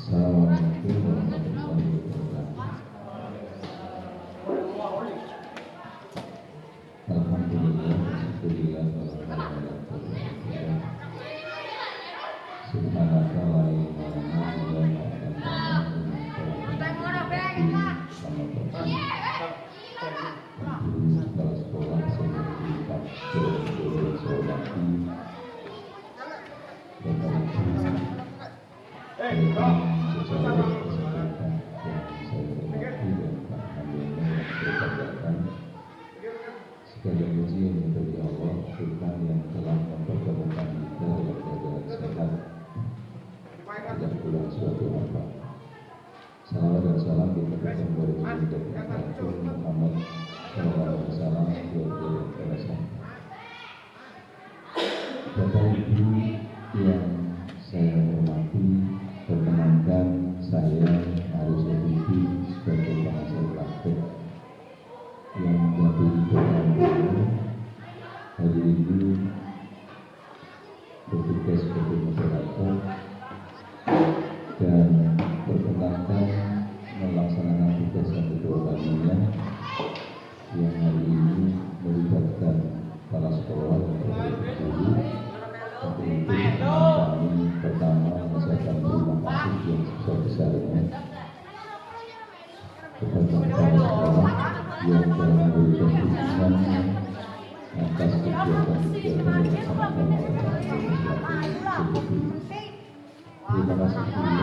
Assalamualaikum warahmatullahi wabarakatuh. Alhamdulillah, syukurillah, walhamdulillah. Subhanaka la ilaha illa segala puji yang bagi Allah, Tuhan yang telah mempertemukan kita dalam keadaan sehat, tidak pula suatu apa. Salawat dan salam kita berikan kepada Nabi Muhammad SAW Bapak Ibu yang saya hormati, perkenankan saya harus lebih sebagai pengajar praktek yang menjadi doa hari ini bertugas sebagai moderator dan perkenankan melaksanakan tugas yang kedua kalinya yang hari ini melibatkan para sekolah yang berguru. Untuk itu kami pertama mengucapkan terima kasih yang sebesar-besarnya kepada para sekolah yang telah memberikan dukungan atas kegiatan-kegiatan yang sama-sama berlaku. Terima kasih pula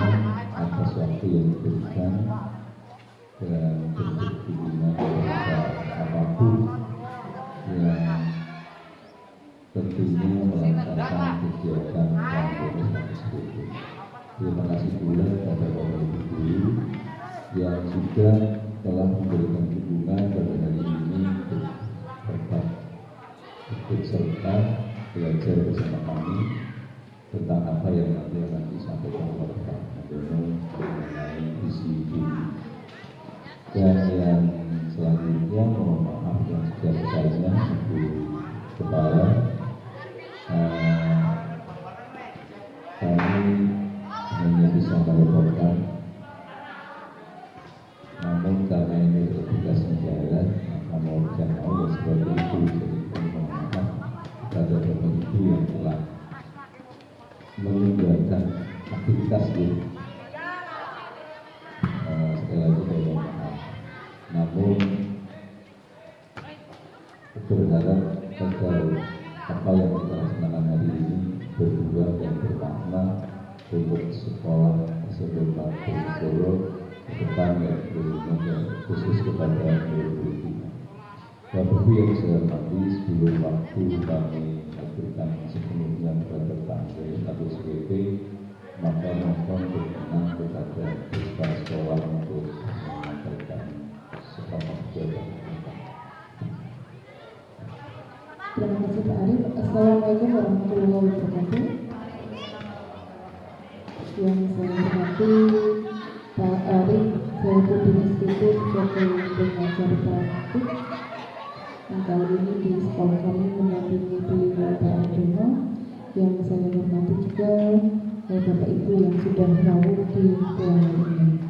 atas waktu yang diberikan dan bentuk dukungan apapun yang tentunya melaksanakan kegiatan kampus tersebut. Terima kasih pula kepada Bapak Ibu guru yang sudah telah memberikan dukungan pada hari ini untuk dapat ikut serta belajar bersama kami tentang apa yang nanti akan disampaikan oleh Pak Mandono mengenai visi ini. Dan yang selanjutnya mohon maaf yang sebesar-besarnya Ibu Kepala, kami hanya bisa melaporkan, namun karena ini tugas negara, maka mau jangan mau seperti itu. Jadi mohon maaf kepada Bapak Ibu yang telah meninggalkan aktivitas ini. Sekali lagi saya mohon maaf. Namun berharap agar apa yang kita laksanakan hari ini berbuah dan bermakna untuk sekolah SMP Solo ke depan dan khusus kepada murid-murid kita. Bapak Ibu yang saya hormati, sebelum waktu kami berikan sepenuhnya kepada Pak atau SPP, maka mohon berkenan kepada kepala sekolah untuk menyampaikan sebuah kegiatan. Terima kasih Pak Arif. Assalamualaikum warahmatullahi wabarakatuh. Yang saya hormati Pak Arif, Direktur Institut sebagai pengajar praktik. Yang kali ini di sekolah kami mendampingi beliau Pak Mandono. Yang saya hormati juga Bapak Ibu yang sudah rawuh di ruangan ini.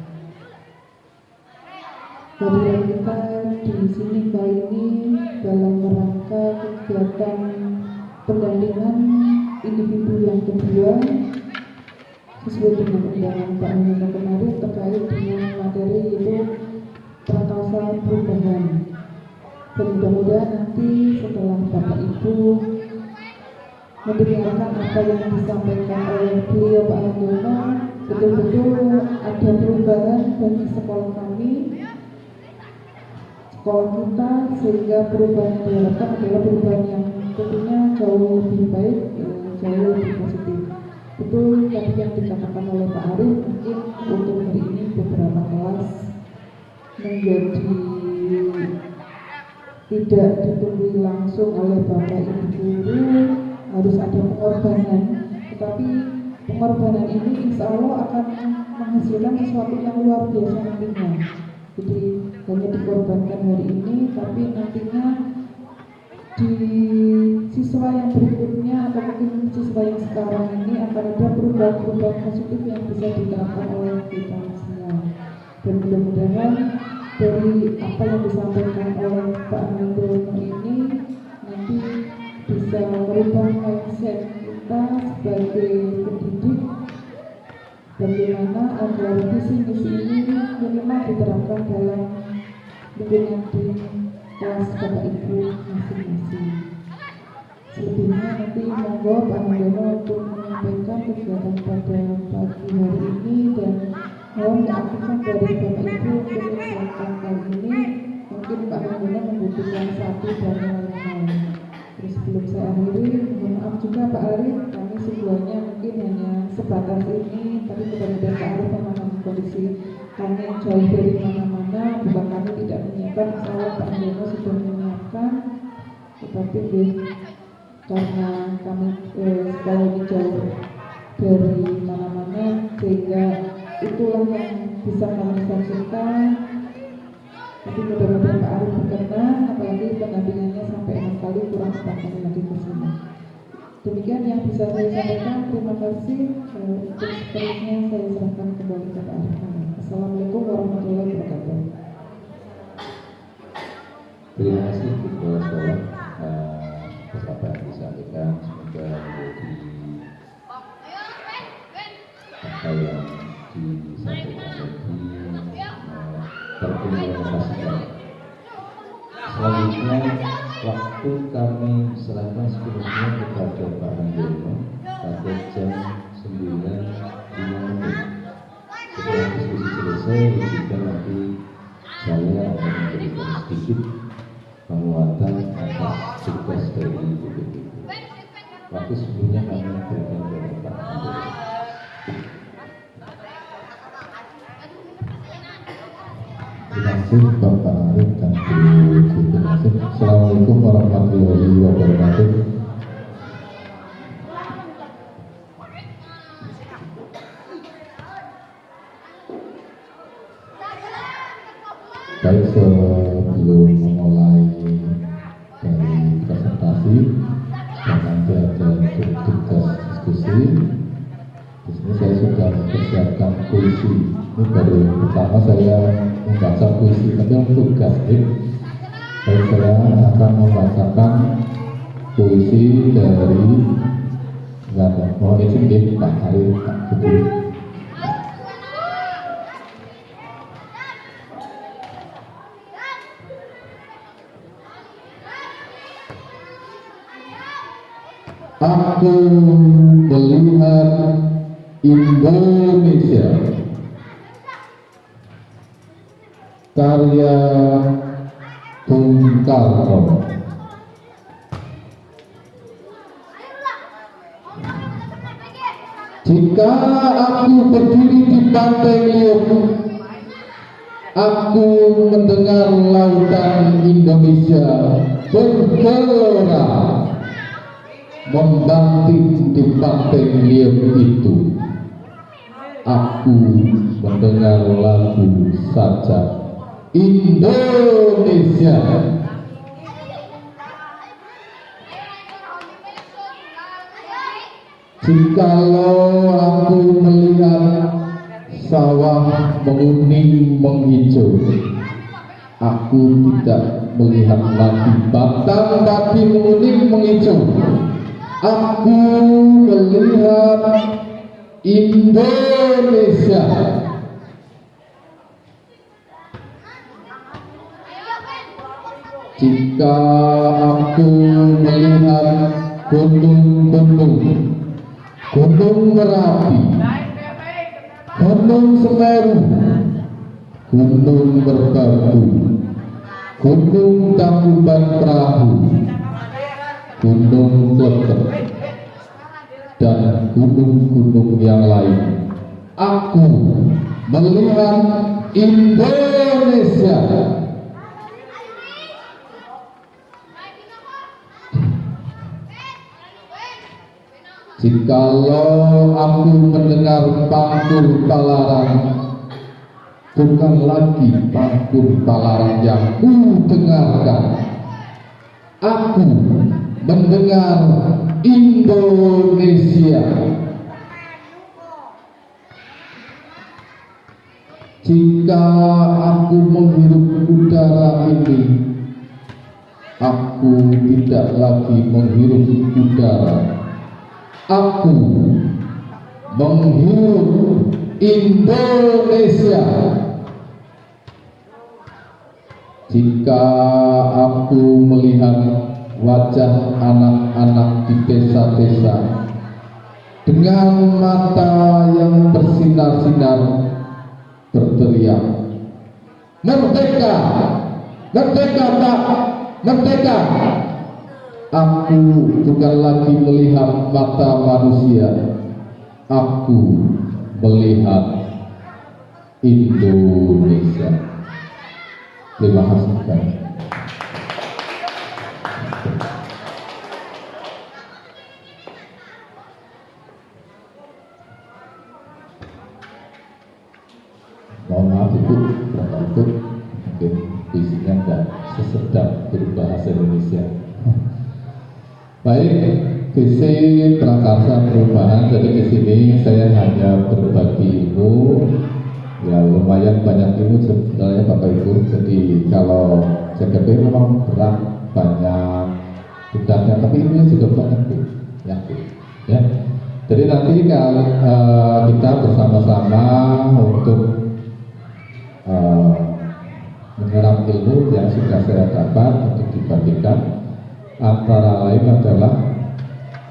Kehadiran kita di sini kali ini dalam rangka kegiatan pendampingan individu yang kedua sesuai dengan undangan Pak Mandono kemarin terkait dengan materi yaitu prakasa perubahan. Dan mudah-mudahan nanti setelah Bapak Ibu mendengarkan apa yang disampaikan oleh beliau Pak Mandono, betul-betul ada perubahan bagi sekolah kami, sekolah kita, sehingga perubahan yang diharapkan adalah perubahan yang tentunya jauh lebih baik, jauh lebih positif. Betul tadi yang dikatakan oleh Pak Arif, mungkin untuk hari ini beberapa kelas menjadi tidak ditunjuk langsung oleh Bapak Ibu guru, harus ada pengorbanan, tetapi pengorbanan ini insya Allah akan menghasilkan sesuatu yang luar biasa nantinya. Jadi hanya dikorbankan hari ini, tapi nantinya di siswa yang berikutnya atau mungkin siswa siswa yang sekarang ini akan ada perubahan-perubahan positif yang bisa diterapkan oleh kita semua. Dan mudah-mudahan dari apa yang disampaikan oleh Pak Handoko ini nanti bisa merubah mindset kita sebagai pendidik, bagaimana agar visi-misi ini minimal diterapkan dalam lingkungan di kelas Bapak Ibu masing-masing. Selebihnya nanti monggo Pak Handoko untuk menyampaikan kegiatan pada pagi hari ini, dan mohon diaktifkan dari Bapak Ibu untuk menyampaikan kali ini. Mungkin Pak Handoko membutuhkan satu dan lain-lain. Terus sebelum saya akhiri, mohon maaf juga Pak Arif, kami semuanya mungkin hanya sebatas ini, tapi mudah-mudahan Pak Arif memahami kondisi kami yang jauh dari mana-mana, bukan kami tidak menyiapkan, insya Pak Handoko sudah menyiapkan, tetapi karena kami sekolah ini jauh dari mana-mana, sehingga itulah yang bisa kami saksikan. Tapi mudah-mudahan Pak Arif berkenan, apalagi pendampingannya sampai 6 kali, kurang 4 kali lagi ke sini. Demikian yang bisa saya sampaikan. Terima kasih. Untuk seterusnya saya serahkan kembali ke Pak Arif. Assalamualaikum warahmatullahi wabarakatuh. Terima kasih Ketua Sekolah atas apa yang disampaikan. Semoga menjadi apa yang disampaikan tadi terimplementasikan. Selanjutnya waktu kami serahkan sepenuhnya kepada Pak Handoko pada jam 9.05. Setelah diskusi selesai, juga nanti saya akan memberikan sedikit penguatan atas tugas dari BPPT. Waktu sebelumnya kami berikan kepada Pak Handoko. Terima kasih Bapak Arif dan Bu Siti Nasib. Assalamualaikum warahmatullahi wabarakatuh. Baik, sebelum memulai dari presentasi dan nanti ada tugas diskusi, di sini saya sudah mempersiapkan puisi. Ini baru pertama saya membaca puisi, tapi untuk tugas baik, saya akan membacakan puisi dari mohon izin Pak Arif, Pak Budi. Aku melihat Indonesia, karya Bung Karno. Jika aku berdiri di pantai Liuk, aku mendengar lautan Indonesia bergelora membanting di pantai Liuk itu. Aku mendengar lagu sajak Indonesia. Jikalau aku melihat sawah menguning menghijau, aku tidak melihat lagi batang padi menguning menghijau. Aku melihat Indonesia. Jika aku melihat gunung-gunung, Gunung Merapi, Gunung Semeru, Gunung Merbabu, Gunung Tangkuban Perahu, Gunung Kletek, dan gunung-gunung yang lain, aku melihat Indonesia. Jikalau aku mendengar pangkur Palaran, bukan lagi pangkur Palaran yang ku dengarkan, aku mendengar Indonesia. Jika aku menghirup udara ini, aku tidak lagi menghirup udara. Aku menghirup Indonesia. Jika aku melihat wajah anak-anak di desa-desa dengan mata yang bersinar-sinar berteriak, "Merdeka! Merdeka, Pak! Merdeka!" Aku bukan lagi melihat mata manusia, aku melihat Indonesia. Terima kasih. Mohon maaf Ibu, Bapak Ibu, mungkin visinya nggak sesedap berbahasa Indonesia. Baik, visi Prakarsa Perubahan. Jadi di sini saya hanya berbagi ilmu, ya lumayan banyak ilmu sebenarnya Bapak Ibu. Jadi kalau CGP memang berat, banyak tugasnya, tapi ilmunya juga banyak Bu, ya. Jadi nanti kalau kita bersama-sama untuk menyerap ilmu yang sudah saya dapat untuk dibagikan, antara lain adalah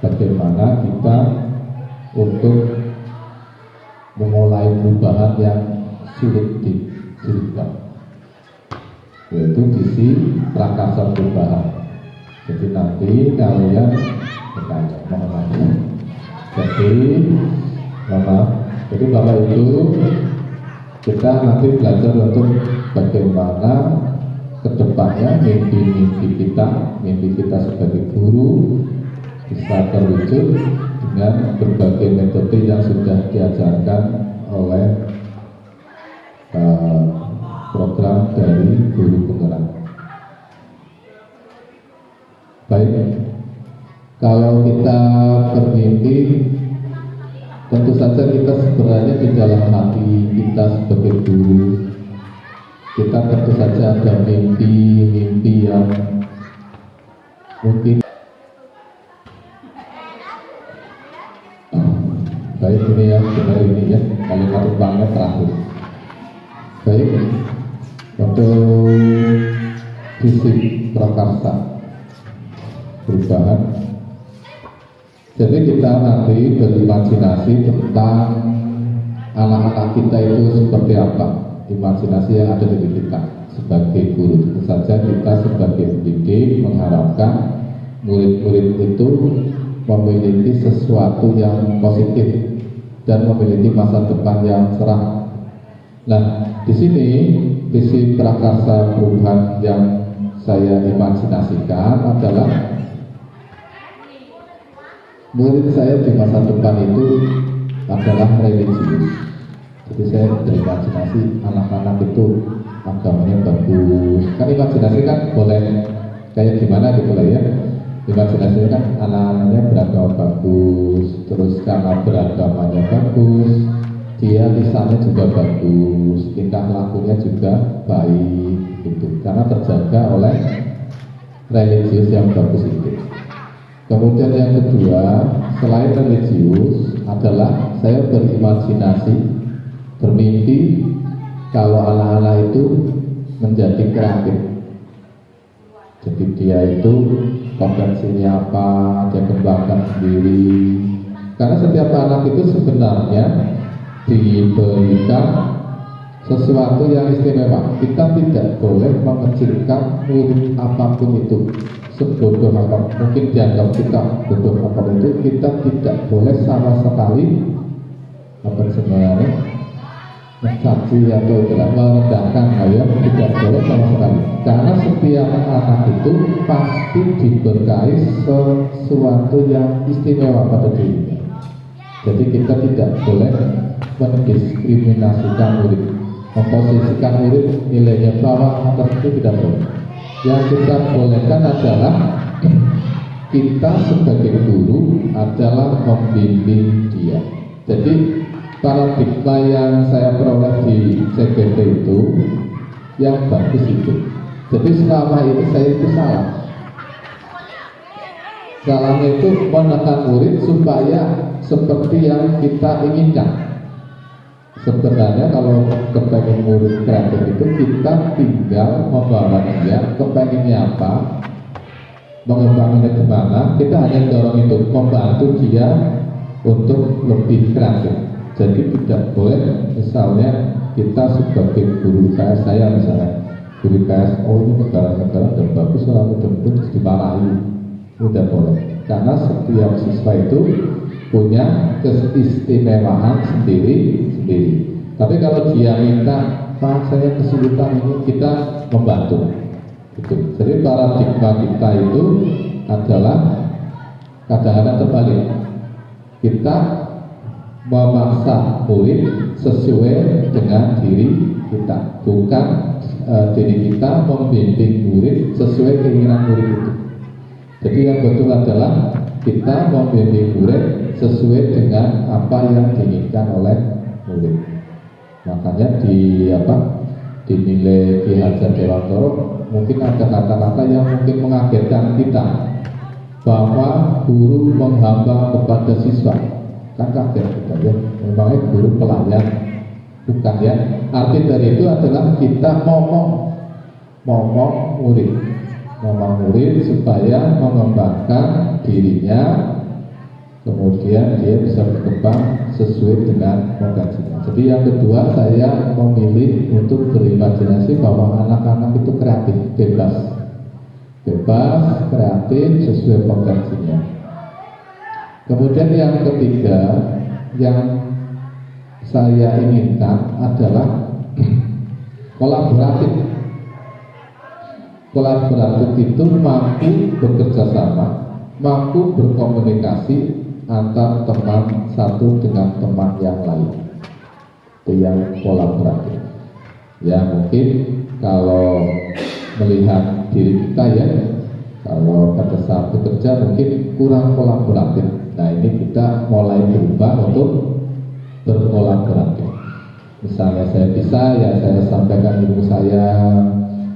bagaimana kita untuk memulai perubahan yang sulit diceritakan, yaitu visi Prakarsa Perubahan. Jadi nanti kalian bertanya, mohon maaf. Jadi Bapak Ibu, kita nanti belajar untuk bagaimana kedepannya mimpi kita sebagai guru bisa terwujud dengan berbagai metode yang sudah diajarkan oleh program dari Guru Penggerak. Baik, kalau kita bermimpi, tentu saja kita sebenarnya di dalam hati kita sebagai guru, kita tentu saja ada mimpi-mimpi yang mungkin baik ini ya, benar ini ya, kalimat utama terakhir. Baik, untuk visi Prakarsa Perubahan. Jadi kita nanti berimajinasi tentang anak-anak kita itu seperti apa, imajinasi yang ada di diri kita sebagai guru. Tentu saja kita sebagai pendidik mengharapkan murid-murid itu memiliki sesuatu yang positif dan memiliki masa depan yang cerah. Nah, di sini visi Prakarsa Perubahan yang saya imajinasikan adalah murid saya di masa depan itu adalah religius. Jadi saya berimajinasi anak-anak itu agamanya bagus. Kan imajinasi kan boleh kayak gimana gitu lah ya. Imajinasinya kan anak-anaknya beragama bagus, terus karena beragamanya bagus, dia lisannya juga bagus, tingkah lakunya juga baik gitu. Karena terjaga oleh religius yang bagus itu. Kemudian yang kedua, selain religius adalah saya berimajinasi, bermimpi kalau anak-anak itu menjadi kreatif. Jadi dia itu potensinya apa, dia kembangkan sendiri. Karena setiap anak itu sebenarnya diberikan sesuatu yang istimewa. Kita tidak boleh mengecilkan murid apapun itu, sebodoh apapun, mungkin dianggap kita bodoh apapun itu, kita tidak boleh sama sekali apa sebenarnya mencaci atau tidak merendahkan, ya tidak boleh sama sekali. Karena setiap anak itu pasti diberkahi sesuatu yang istimewa pada dirinya. Jadi kita tidak boleh mendiskriminasikan murid, memposisikan murid nilainya bawah atas itu tidak boleh. Yang kita bolehkan adalah kita sebagai guru adalah membimbing dia. Jadi paradigma yang saya peroleh di CGT itu yang bagus itu. Jadi selama ini saya itu salah. Salahnya itu menekan murid supaya seperti yang kita inginkan. Sebenarnya kalau kepengen murid kreatif itu kita tinggal membawa dia kepengennya apa, mengembangkannya kemana, kita hanya dorong itu, membantu dia untuk lebih kreatif. Jadi tidak boleh misalnya kita sebagai guru IPS, saya misalnya guru IPS, oh ini negara-negara dan bagus lalu terus dimarahi, tidak boleh, karena setiap siswa itu punya keistimewaan sendiri. Tapi kalau dia minta, Pak saya kesulitan ini, kita membantu. Gitu. Jadi paradigma kita itu adalah kadang-kadang terbalik. Kita memaksa murid sesuai dengan diri kita, bukan diri kita membimbing murid sesuai keinginan murid itu. Jadi yang betul adalah kita membimbing murid sesuai dengan apa yang diinginkan oleh murid. Makanya dinilai Ki Hajar Dewantara mungkin ada kata-kata yang mungkin mengagetkan kita, bahwa guru menghamba kepada siswa. Kan kaget kita ya, memangnya guru pelayan, bukan ya. Arti dari itu adalah kita ngomong murid supaya mengembangkan dirinya, kemudian dia bisa berkembang sesuai dengan potensinya. Jadi yang kedua, saya memilih untuk berimajinasi bahwa anak-anak itu kreatif, bebas, kreatif sesuai potensinya. Kemudian yang ketiga yang saya inginkan adalah kolaboratif. Kolaboratif itu mampu bekerja sama, mampu berkomunikasi antar teman satu dengan teman yang lain. Itu yang kolaboratif. Ya mungkin kalau melihat diri kita ya, kalau pada saat bekerja mungkin kurang kolaboratif. Nah ini kita mulai berubah untuk berkolaboratif. Misalnya saya bisa ya saya sampaikan ilmu saya.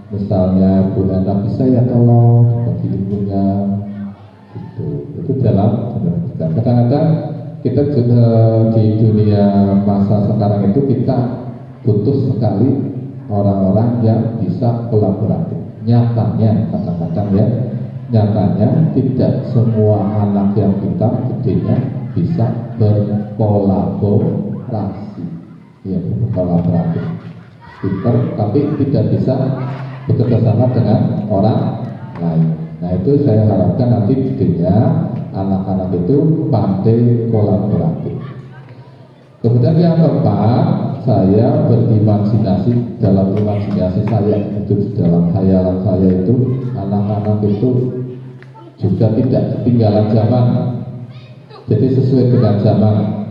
Misalnya Bu Nana bisa ya tolong bagi ilmunya. Itu dalam kadang-kadang kita juga di dunia masa sekarang itu kita butuh sekali orang-orang yang bisa kolaboratif. Nyatanya kadang-kadang ya, nyatanya tidak semua anak yang kita gedenya bisa berkolaborasi, ya berkolaboratif. Pinter tapi tidak bisa bekerja sama dengan orang lain. Nah itu saya harapkan nanti gedenya anak-anak itu pandai kolaboratif. Kemudian yang keempat, saya berimajinasi. Dalam imajinasi saya itu, dalam khayalan saya itu, anak-anak itu juga tidak ketinggalan zaman. Jadi sesuai dengan zaman.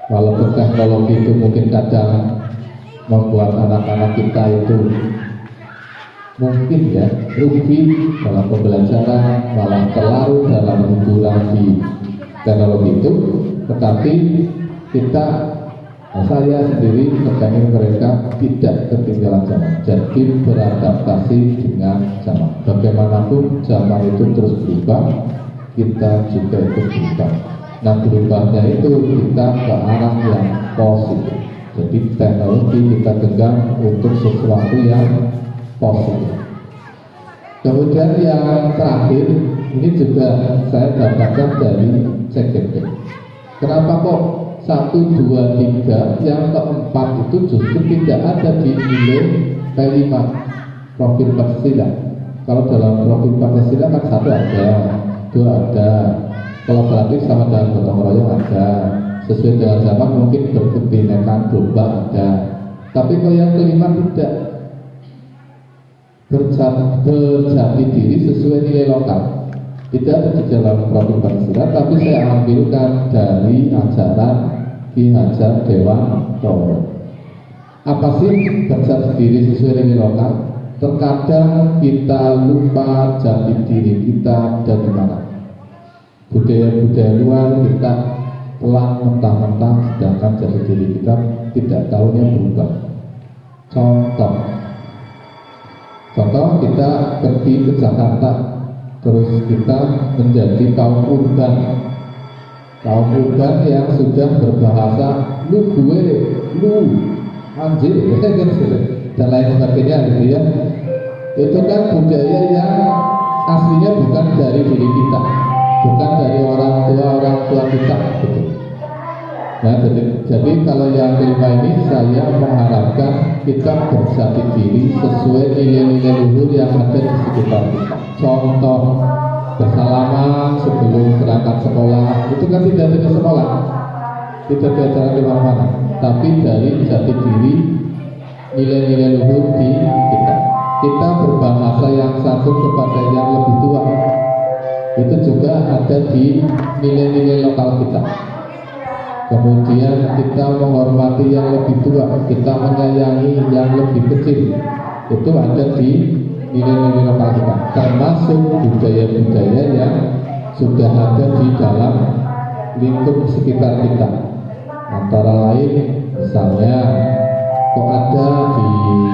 Walaupun teknologi itu mungkin kadang membuat anak-anak kita itu mungkin ya rugi dalam pembelajaran, malah terlarut dalam hiburan di teknologi itu, tetapi saya sendiri kepengen mereka tidak ketinggalan zaman, jadi beradaptasi dengan zaman. Bagaimanapun zaman itu terus berubah, kita juga ikut berubah. Nah berubahnya itu kita ke arah yang positif. Jadi teknologi kita genggam untuk sesuatu yang positif. Kemudian yang terakhir, ini juga saya dapatkan dari CGT. Kenapa kok 1, 2, 3, yang keempat itu justru tidak ada di nilai P5 profil Pancasila. Kalau dalam profil Pancasila kan 1 ada, 2 ada, kolaboratif sama dengan gotong royong ada, sesuai dengan zaman mungkin berkebinekaan global ada. Tapi kalau yang kelima tidak, berjati diri sesuai nilai lokal. Tidak ada di dalam profil Pancasila, tapi saya ambilkan dari ajaran Ki Hajar Dewantara. Apa sih berjati diri sesuai nilai lokal? Terkadang kita lupa jati diri kita dari mana. budaya-budaya luar kita telah mentah-mentah, sedangkan jati diri kita tidak tahunya berubah. Contoh kita pergi ke Jakarta, terus kita menjadi kaum urban yang sudah berbahasa lu, gue, lu, anjir, dan lain sebagainya gitu ya. Itu kan budaya yang aslinya bukan dari diri kita, bukan dari orang tua kita gitu. Nah, jadi kalau yang kelima ini saya mengharapkan kita berjati diri sesuai nilai-nilai luhur yang ada di sekitar kita. Contoh, bersalaman sebelum berangkat sekolah itu kan tidak dari sekolah, tidak diajarkan di mana-mana, tapi dari jati diri nilai-nilai luhur di kita. Kita berbahasa yang satu kepada yang lebih tua, itu juga ada di nilai-nilai lokal kita. Kemudian kita menghormati yang lebih tua, kita menyayangi yang lebih kecil, itu ada di nilai-nilai lokal kita, termasuk budaya-budaya yang sudah ada di dalam lingkup sekitar kita. Antara lain misalnya kok ada di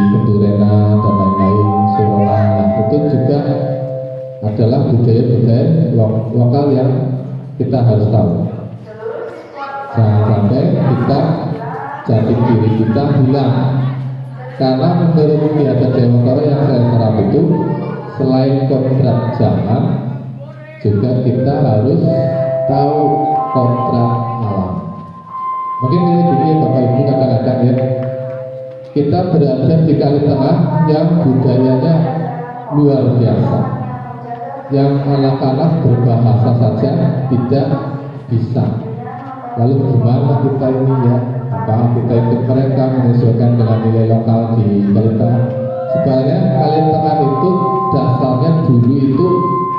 Kedurena dan lain-lain, Surola, itu juga adalah budaya-budaya lokal yang kita harus tahu. Jangan sampai kita jati diri kita hilang, karena menurut Piagam Dewa yang saya serap itu, selain kontrak zaman, juga kita harus tahu kontrak alam. Mungkin ini begini Bapak Ibu, kadang-kadang ya, kita berada di kali tengah yang budayanya luar biasa, yang anak-anak berbahasa saja tidak bisa. Lalu gimana kita ini ya? Apa kita ikut mereka menyesuaikan dengan nilai lokal di kali tengah? Sebenarnya kali tengah itu dasarnya dulu itu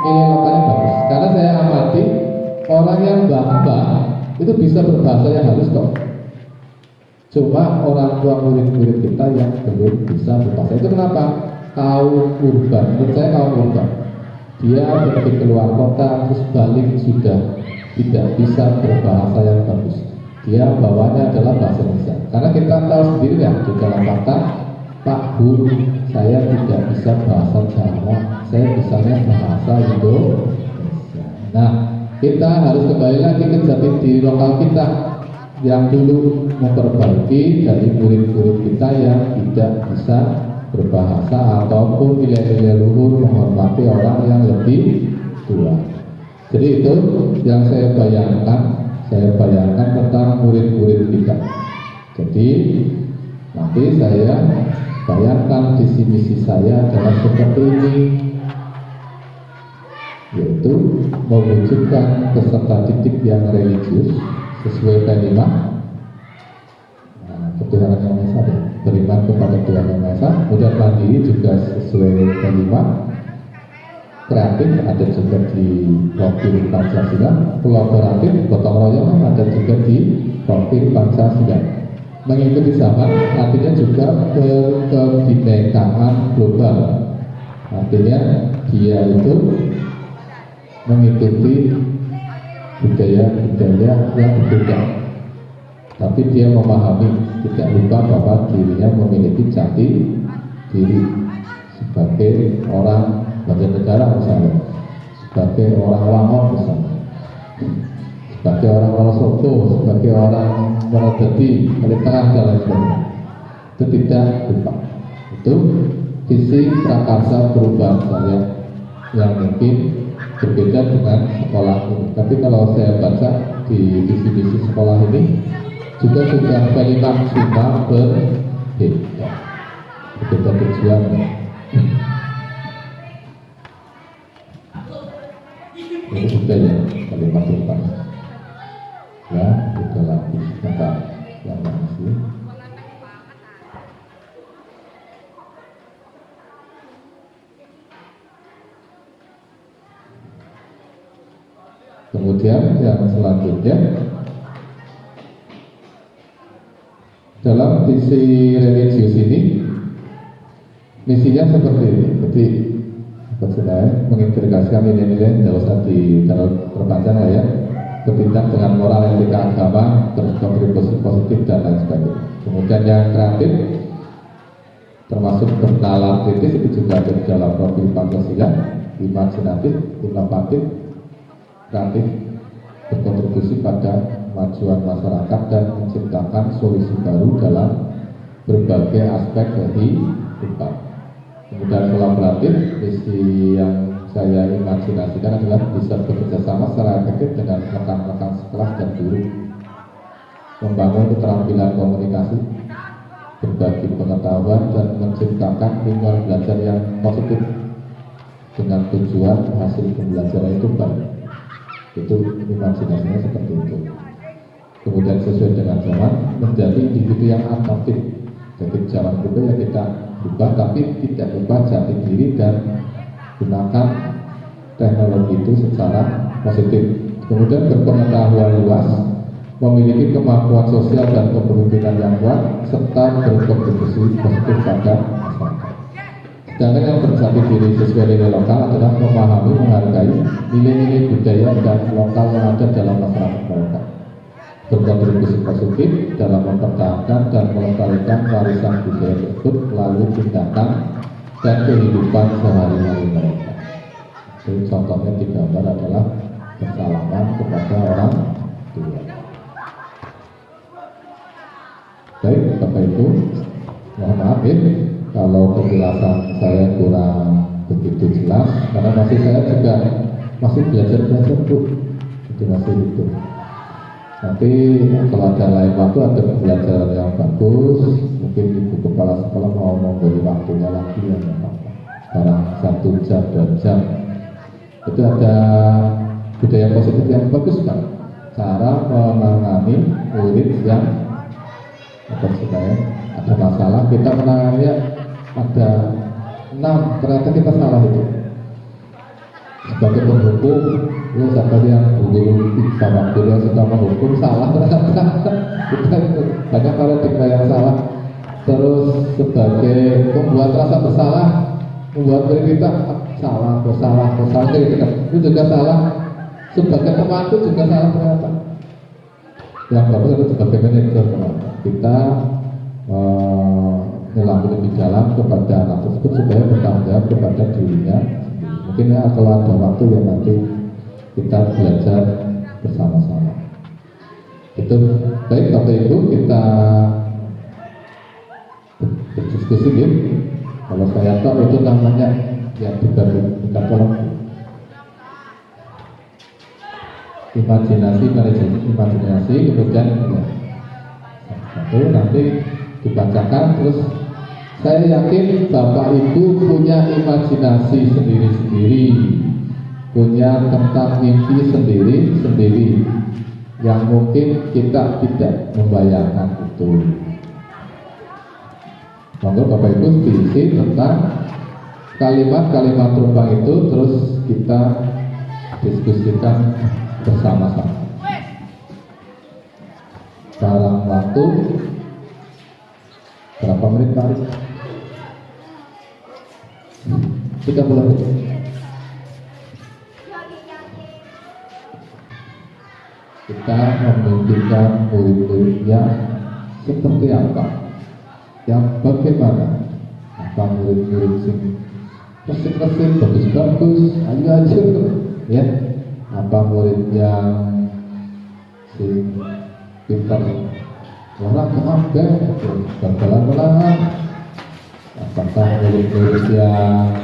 nilai lokalnya bagus. Karena saya amati orang yang mbah itu bisa berbahasa yang halus kok. Cuma orang tua murid-murid kita yang belum bisa berbahasa. Itu kenapa? Kaum urban, menurut saya kaum urban. Dia pergi keluar kota terus balik sudah tidak bisa berbahasa yang bagus. Dia bawanya adalah bahasa Indonesia. Karena kita tahu sendiri ya, di dalam kata Pak Bu, saya tidak bisa bahasa Jawa, saya bisanya bahasa Indonesia. Nah, kita harus kembali lagi ke jati diri lokal kita yang dulu memperbaiki dari murid-murid kita yang tidak bisa berbahasa ataupun nilai-nilai luhur menghormati orang yang lebih tua. Jadi itu yang saya bayangkan tentang murid-murid kita. Jadi nanti saya bayangkan visi misi saya adalah seperti ini, yaitu mewujudkan peserta didik yang religius sesuai K5, ketuhanan yang Maha Esa, beriman kepada Tuhan Yang Maha Esa, kemudian mandiri juga sesuai K5, kreatif ada juga di profil Pancasila, kolaboratif gotong royong ada juga di profil Pancasila. Mengikuti zaman artinya juga kebinekaan global, artinya dia itu mengikuti budaya-budaya yang berbeda, tapi dia memahami, tidak lupa bahwa dirinya memiliki jati diri sebagai orang Banjarnegara misalnya, sebagai orang Wangon misalnya, sebagai orang Wonosobo, sebagai orang Wonosobo, Kali Tengah dan lain sebagainya. Itu tidak lupa. Itu visi prakarsa perubahan saya yang mungkin berbeda dengan sekolah ini. Tapi kalau saya baca di visi-visi sekolah ini juga sudah kalimat cuma berbeda, berbeda tujuannya. Ini sudah ya kalimat depan ya, sudah lagi kata yang masih kemudian yang selanjutnya dalam visi religius ini misinya seperti ini. Jadi Sebenarnya mengintegrasikan nilai-nilai tidak usah terpanjang lah ya, bertindak dengan moral, etika, agama, berkontribusi positif dan lain sebagainya. Kemudian yang kreatif termasuk bernalar kritis itu juga ada di dalam profil Pancasila, imajinatif, inovatif, kreatif, berkontribusi pada kemajuan masyarakat dan menciptakan solusi baru dalam berbagai aspek kehidupan. Kemudian kolaboratif, misi yang saya imajinasikan adalah bisa bekerja sama secara efektif dengan rekan-rekan sekelas dan guru, membangun keterampilan komunikasi, berbagi pengetahuan dan menciptakan lingkungan belajar yang positif dengan tujuan hasil pembelajaran itu baik. Itu imajinasinya seperti itu. Kemudian sesuai dengan zaman menjadi individu yang adaptif. Jadi zaman berubah ya kita ubah, tapi tidak ubah jati diri dan gunakan teknologi itu secara positif. Kemudian berpengetahuan luas, memiliki kemampuan sosial dan kepemimpinan yang kuat, serta berkontribusi positif pada masyarakat. Sedangkan yang berjati diri sesuai nilai lokal adalah memahami, menghargai nilai-nilai budaya dan lokal yang ada dalam masyarakat mereka, berkontribusi positif dalam mempertahankan dan melestarikan warisan budaya tersebut melalui tindakan dan kehidupan sehari-hari mereka. Jadi contohnya di gambar adalah bersalaman kepada orang tua. Baik, Bapak Ibu, mohon maaf ya kalau penjelasan saya kurang begitu jelas, karena saya juga masih belajar Bu, itu masih hidup. Tapi kalau ada lain waktu ada pembelajaran yang bagus, mungkin Ibu Kepala Sekolah mau memberi waktunya lagi ya, sekarang 1 jam 2 jam. Itu ada budaya positif yang bagus kan, cara menangani murid yang ada masalah, kita menangannya ada 6, ternyata kita salah itu. Sebagai penghukum, ya seperti yang guru Bapak Guru yang sudah menghukum salah ternyata kita itu banyak paradigma yang salah. Terus sebagai membuat rasa bersalah, membuat diri kita salah, bersalah gitu kan, itu juga salah. Sebagai teman itu juga salah ternyata. Yang bagus itu sebagai manajer kita menyelami lebih dalam kepada anak tersebut supaya bertanggung jawab kepada dirinya. Mungkin ya kalau ada waktu ya nanti kita belajar bersama-sama. Itu baik Bapak Ibu, kita berdiskusi ya. Kalau saya tahu itu namanya yang dibagi kita tolong imajinasi, imajinasi, kemudian ya, satu nanti dibacakan, terus saya yakin Bapak Ibu punya imajinasi sendiri-sendiri, punya tentang mimpi sendiri-sendiri yang mungkin kita tidak membayangkan itu. Monggo Bapak Ibu diisi tentang kalimat-kalimat terumpang itu, terus kita diskusikan bersama-sama. Dalam waktu berapa menit Pak? 30 menit. Kita memimpikan murid-murid yang seperti apa, yang bagaimana, apa murid-murid sing mesin-mesin bagus-bagus, aja ya, apa murid yang sing pintar orang kemampuan berjalan pelan, apakah murid-murid yang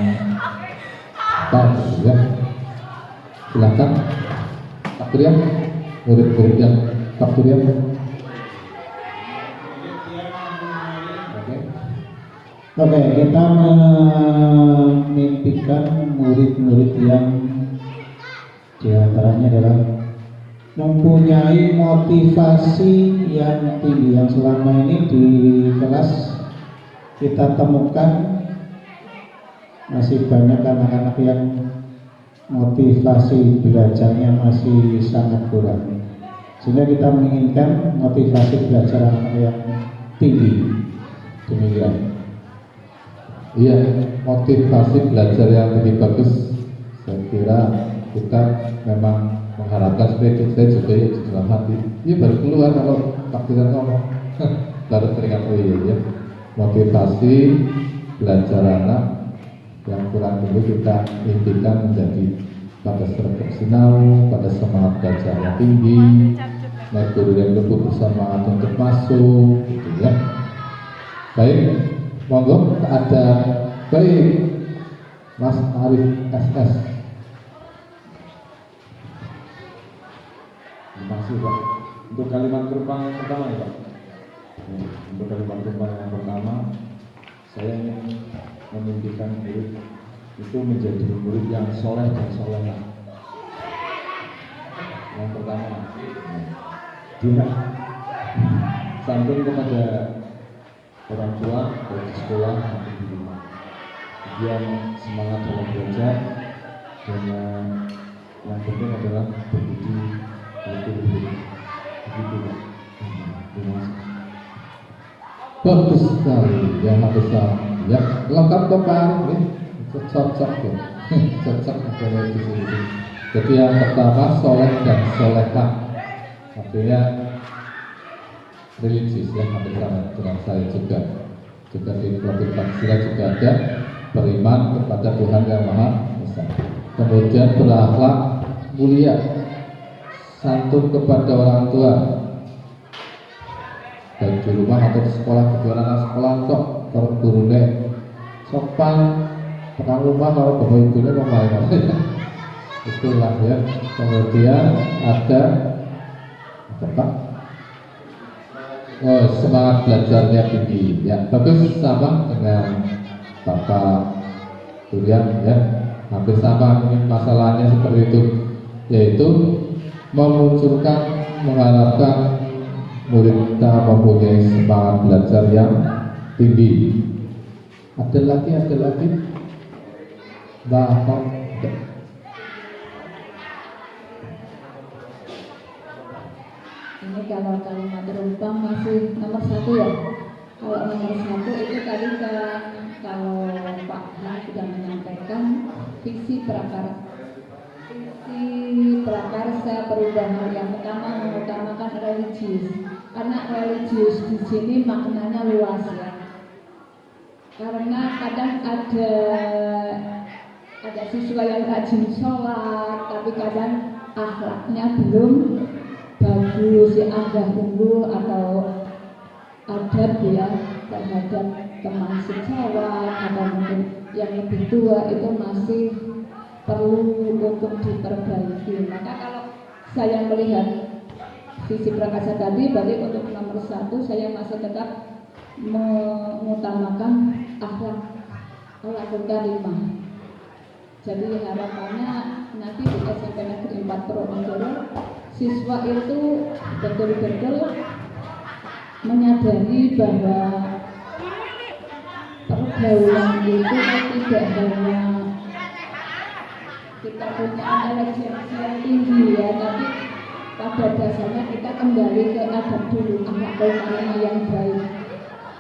ya, silakan Pak Turian, murid-murid yang Pak Turian. Oke, kita memimpikan murid-murid yang diantaranya adalah mempunyai motivasi yang tinggi, yang selama ini di kelas kita temukan masih banyak anak-anak yang motivasi belajarnya masih sangat kurang, sehingga kita menginginkan motivasi belajar anak yang tinggi. Demikian. Iya, motivasi belajar yang lebih bagus. Saya kira kita memang mengharapkan seperti saya juga ya di dalam hati. Ini baru keluar kalau takdiran ngomong, baru teringat oh iya ya. Motivasi belajar anak yang kurang dulu kita impikan menjadi pada seragam sinau, pada semangat belajar yang tinggi, naik guru yang lebih bersemangat untuk masuk, gitu ya. Baik, monggo ada baik Mas Arif SS. Terima kasih Pak. Untuk kalimat gerbang yang pertama ya Pak. Untuk kalimat gerbang yang pertama, saya ingin memimpikan murid itu menjadi murid yang soleh dan solehah. Yang pertama, dia santun kepada orang tua baik di sekolah maupun di rumah. Dia semangat dalam belajar dan yang penting adalah berbudi luhur. Begitu Pak. Terima kasih. Bagus sekali, yang besar. Ya, lengkap kok Pak Arif ya. Cocok ya. Cocok dari di sini. Jadi yang pertama soleh dan solehah. Artinya religius ya, hampir sama dengan saya juga di Profil Pancasila juga ada beriman kepada Tuhan yang Maha Esa. Kemudian berakhlak mulia, santun kepada orang tua, baik di rumah atau di sekolah. Kebetulan anak sekolah kok kalau gurunya sopan, pegang rumah kalau bapak ibunya mau main itulah ya. Kemudian ada apa Pak? Oh, semangat belajarnya tinggi ya, bagus, sama dengan Bapak Durian ya, hampir sama masalahnya seperti itu, yaitu memunculkan, mengharapkan murid kita mempunyai semangat belajar yang tinggi. Ada lagi Bapak. Ini kalau kalimat rumpang masih nomor 1 ya. Kalau nomor 1 itu tadi kan kalau Pak Han sudah menyampaikan visi prakarsa perubahan yang pertama mengutamakan religius. Karena religius di sini maknanya luas ya. Karena kadang ada siswa yang rajin sholat, tapi kadang akhlaknya belum bagus, ya agak unggul atau adab ya terhadap teman sejawat atau mungkin yang lebih tua itu masih perlu untuk diperbaiki. Maka kalau saya melihat visi prakarsa tadi, berarti untuk nomor 1 saya masih tetap mengutamakan akhlakul karimah. Jadi harapannya nanti di SMP Negeri 4 Pronokowo siswa itu betul-betul menyadari bahwa pergaulan itu tidak hanya kita punya intelijensi yang tinggi ya, tapi pada dasarnya kita kembali ke adab dulu, akhlakul karimah yang baik.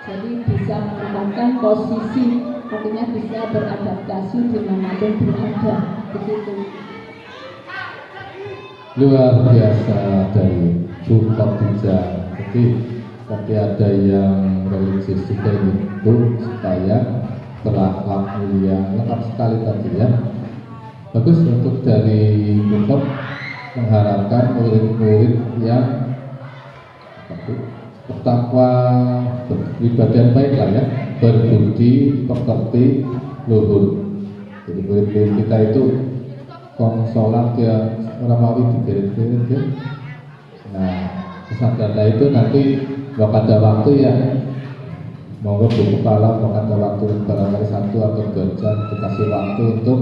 Jadi bisa menempatkan posisi, artinya bisa beradaptasi dimanapun berada, begitu. Luar biasa dari Bu Khadijah. Jadi tadi ada yang religius juga itu supaya berakhlak mulia, lengkap sekali tadi ya. Bagus untuk dari Bu mengharapkan murid-murid yang bertakwa, beribadah yang baik lah ya, berbudi, pekerti, luhur. Jadi murid-murid kita itu konsolat ya orang mau dikirim-kirim ya. Nah, kesadaran itu nanti bakal ada waktu ya. Monggo Bu Kepala bakal ada waktu barangkali 1 atau 2 jam dikasih waktu untuk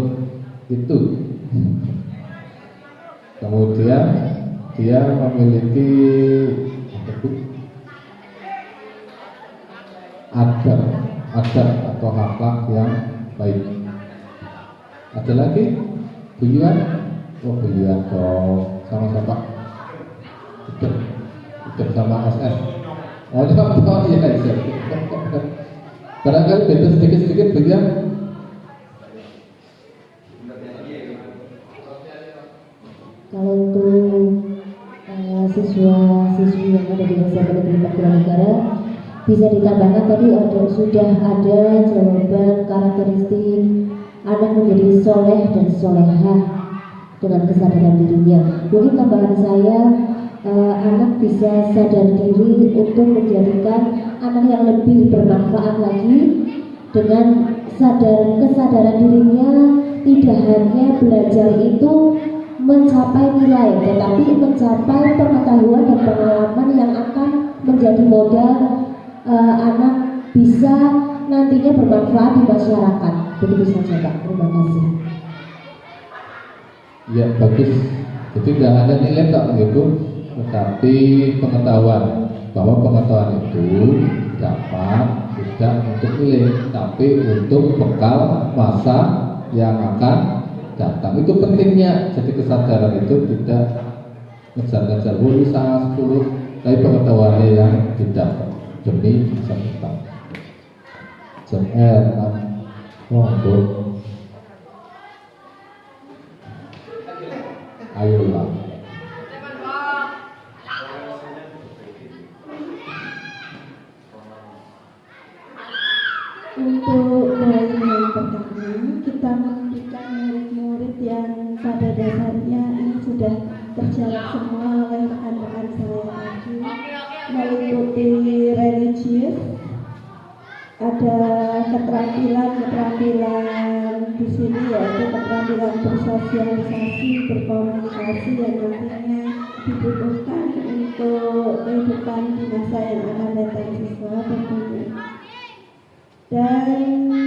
itu. Kemudian dia memiliki adab atau akhlak yang baik. Ada lagi Bu Yuan? Oh Bu Yuan dong, sama siapa? Hidup sama SS. Oh iya. Barangkali beda sedikit-sedikit begitu. Kalau untuk siswa-siswi yang ada di SMA Negeri Mangkuratulagara, bisa ditambahkan tadi sudah ada jawaban karakteristik anak menjadi soleh dan solehah dengan kesadaran dirinya. Mungkin tambahan saya, anak bisa sadar diri untuk menjadikan anak yang lebih bermanfaat lagi dengan kesadaran dirinya. Tidak hanya belajar itu mencapai nilai, tetapi mencapai pengetahuan dan pengalaman yang akan menjadi modal anak bisa nantinya bermanfaat di masyarakat. Begitu saja Pak, terima kasih. Ya bagus. Jadi tidak hanya nilai tak begitu, tetapi pengetahuan, bahwa pengetahuan itu dapat tidak untuk nilai, tapi untuk bekal masa yang akan datang. Itu pentingnya. Jadi kesadaran itu tidak ngejar-ngejar lulusan 10, tapi pengetahuannya yang didapat demi masa depan. Jangan monggo. Ayolah. Untuk poin yang pertama, kita memberikan murid-murid yang pada dasarnya ini sudah terjawab semua oleh rekan-rekan saya tadi, meliputi religius, ada keterampilan di sini yaitu keterampilan bersosialisasi, berkomunikasi yang nantinya dibutuhkan untuk kehidupan di masa yang akan datang siswa tentunya. Dan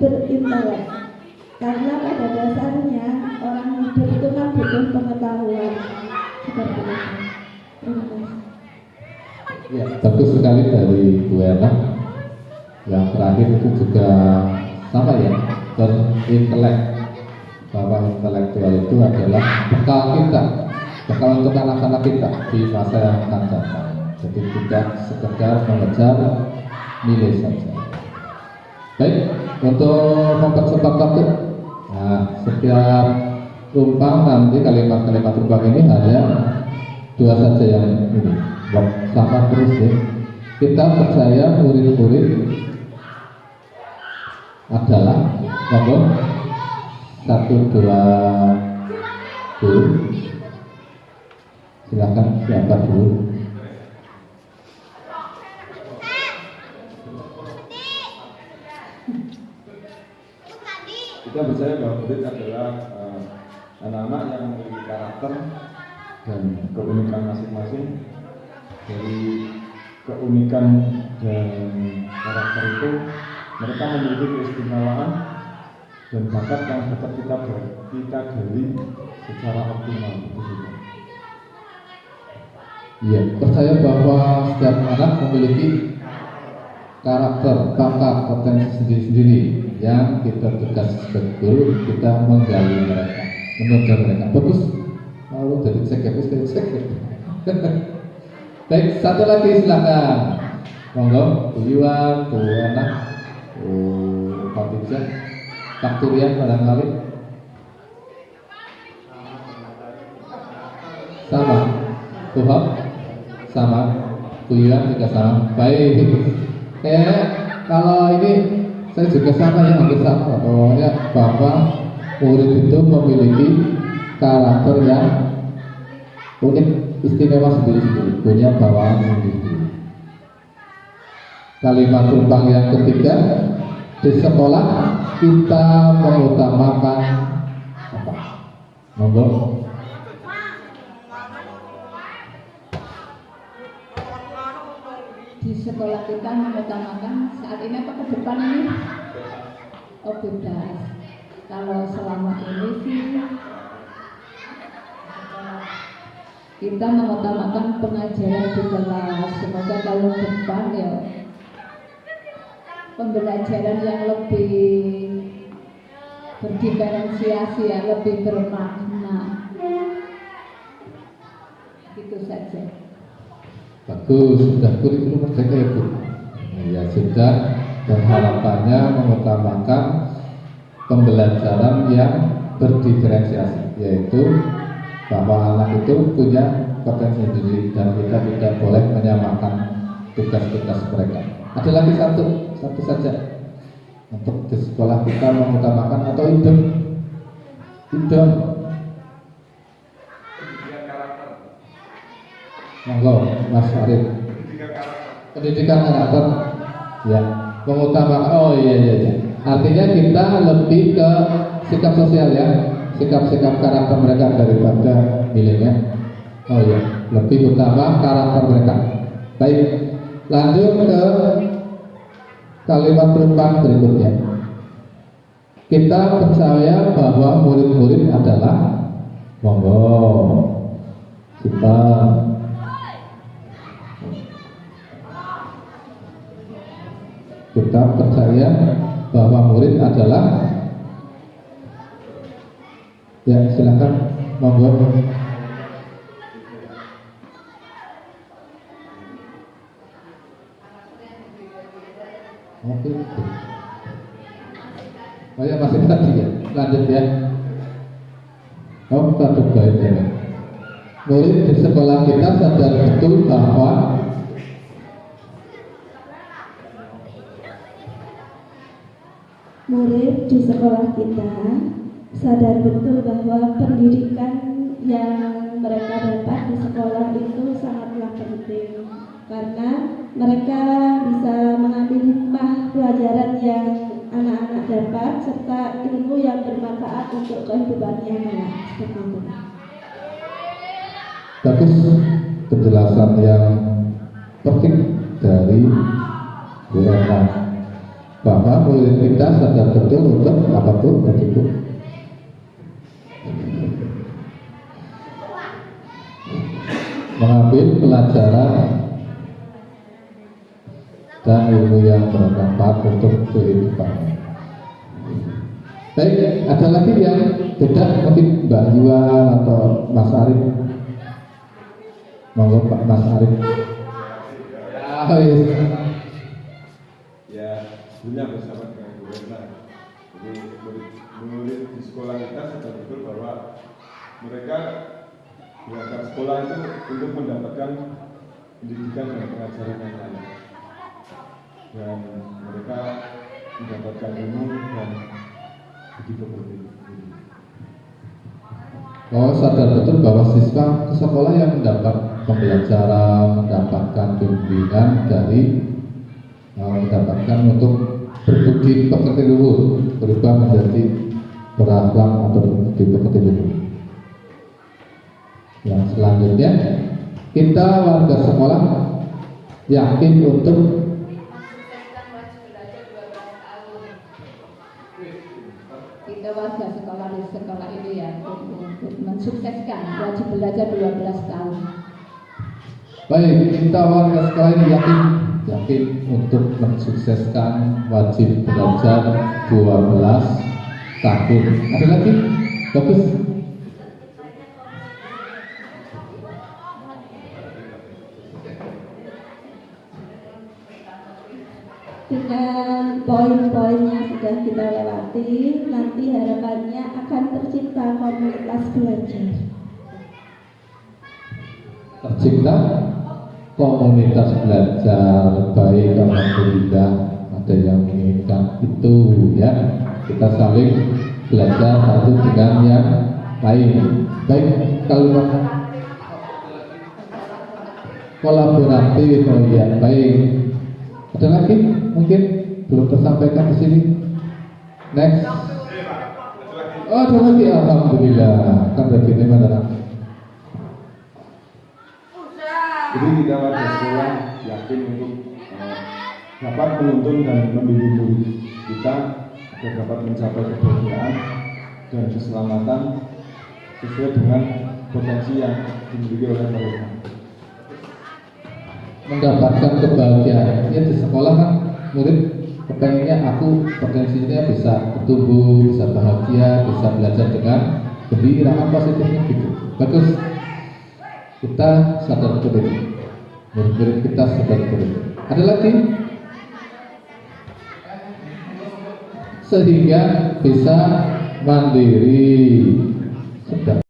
berintelek, karena pada dasarnya orang hidup itu kan butuh pengetahuan seperti itu. Terima kasih. Ya, bagus sekali dari Bu Ella. Yang terakhir itu juga sama ya, berintelek, bahwa intelektual itu adalah bekal kita, bekal untuk anak-anak kita di masa yang akan datang. Jadi tidak sekedar mengejar nilai saja. Baik, untuk mempercepat waktu, nah setiap tumpang nanti kalimat-kalimat tumpang ini hanya 2 saja yang ini, sama terus ya. Kita percaya murid-murid adalah nomor 1, 2 dulu. Silakan siapa dulu? Kita percaya bahwa murid adalah anak-anak yang memiliki karakter dan keunikan masing-masing. Dari keunikan dan karakter itu mereka memiliki keistimewaan dan bakat yang dapat kita gali secara optimal. Iya, percaya bahwa setiap anak memiliki karakter, bakat, potensi sendiri-sendiri yang kita tugas betul, kita menggali mereka, mengejar mereka. Bagus. Lalu dari cek. Baik, satu lagi silakan. Monggo, Bu Iwan, Bu Anak, Bu Fatijah, Pak Turian barangkali. Sama, Bu Hop, sama, Bu Iwan juga sama. Baik. Kayaknya kalau ini saya juga sama ya, hampir sama. Pokoknya bahwa murid itu memiliki karakter yang unik, istimewa sendiri-sendiri, punya bawaan sendiri. Kalimat tumpang yang ketiga, di sekolah kita mengutamakan apa? Monggo. Di sekolah kita mengutamakan saat ini apa ke depan ini? Oh bebas. Kalau selama ini sih kita mengutamakan pengajaran di kelas. Semoga tahun depan ya pembelajaran yang lebih berdiferensiasi, ya, lebih bermakna. Itu saja. Bagus, sudah kurikulum merdeka ya Bu. Iya berjenjang dan harapannya mengutamakan pembelajaran yang berdiferensiasi, yaitu bahwa anak itu punya potensi sendiri dan kita tidak boleh menyamakan tugas-tugas mereka. Ada lagi satu saja untuk di sekolah kita mengutamakan atau ide monggo Mas Arif, pendidikan karakter ya, mengutamakan. Oh iya. Artinya kita lebih ke sikap sosial ya, sikap-sikap karakter mereka daripada nilainya. Oh iya, lebih utama karakter mereka. Baik, lanjut ke kalimat penumpang berikutnya. Kita percaya bahwa murid-murid adalah, monggo kita percaya bahwa murid adalah, ya silakan monggo. Oke. Oh ya, masih tadi ya, lanjut ya. Oh, satu baik ya. Murid di sekolah kita sadar betul bahwa murid di sekolah kita sadar betul bahwa pendidikan yang mereka dapat di sekolah itu sangatlah penting, karena mereka bisa mengambil hikmah pelajaran yang anak-anak dapat serta ilmu yang bermanfaat untuk kehidupannya kelak. bagus penjelasan yang perfect dari Bu Erna, bahwa murid kita sadar betul untuk apa tuh begitu. Mengambil pelajaran dan ilmu yang bermanfaat untuk kehidupan. Baik, ada lagi yang beda mungkin Mbak Yuan atau Mas Arif. Monggo Pak Mas Arif. Ya, sebelumnya bersama dengan Bu Retna. Jadi murid di sekolah kita sadar betul bahwa mereka berangkat sekolah itu untuk mendapatkan pendidikan dan pengajaran yang lain, dan mereka mendapatkan ilmu dan begitu. Oh, sadar betul bahwa siswa ke sekolah yang mendapat pembelajaran, mendapatkan bimbingan dari mendapatkan untuk berbudi pekerti luhur, berubah menjadi berakhlak atau berbudi pekerti luhur. Yang selanjutnya, kita warga sekolah yakin untuk kita warga sekolah di sekolah ini ya untuk mensukseskan wajib belajar 12 tahun. Baik, kita warga sekolah ini yakin untuk mensukseskan wajib belajar 12 tahun. Ada lagi? Bagus. Dengan poin-poin yang sudah kita lewati, nanti harapannya akan tercipta komunitas belajar. Tercipta komunitas belajar, baik, alhamdulillah ada yang menginginkan itu ya. Kita saling belajar satu dengan yang lain. Baik, kalau kolaboratif, oh ya, baik. Ada lagi mungkin belum tersampaikan di sini. Next. Oh, ada lagi, alhamdulillah. Kan begini mana? Jadi kita warga sekolah yakin untuk dapat menuntun dan membimbing murid kita agar dapat mencapai kebahagiaan dan keselamatan sesuai dengan potensi yang dimiliki oleh mereka. Mendapatkan kebahagiaan ya, di sekolah kan murid kepengennya aku potensinya bisa bertumbuh, bisa bahagia, bisa belajar dengan gembira, positifnya gitu. Bagus, kita sadar betul itu, murid-murid kita sadar betul itu. Ada lagi? sehingga bisa mandiri. Sudah.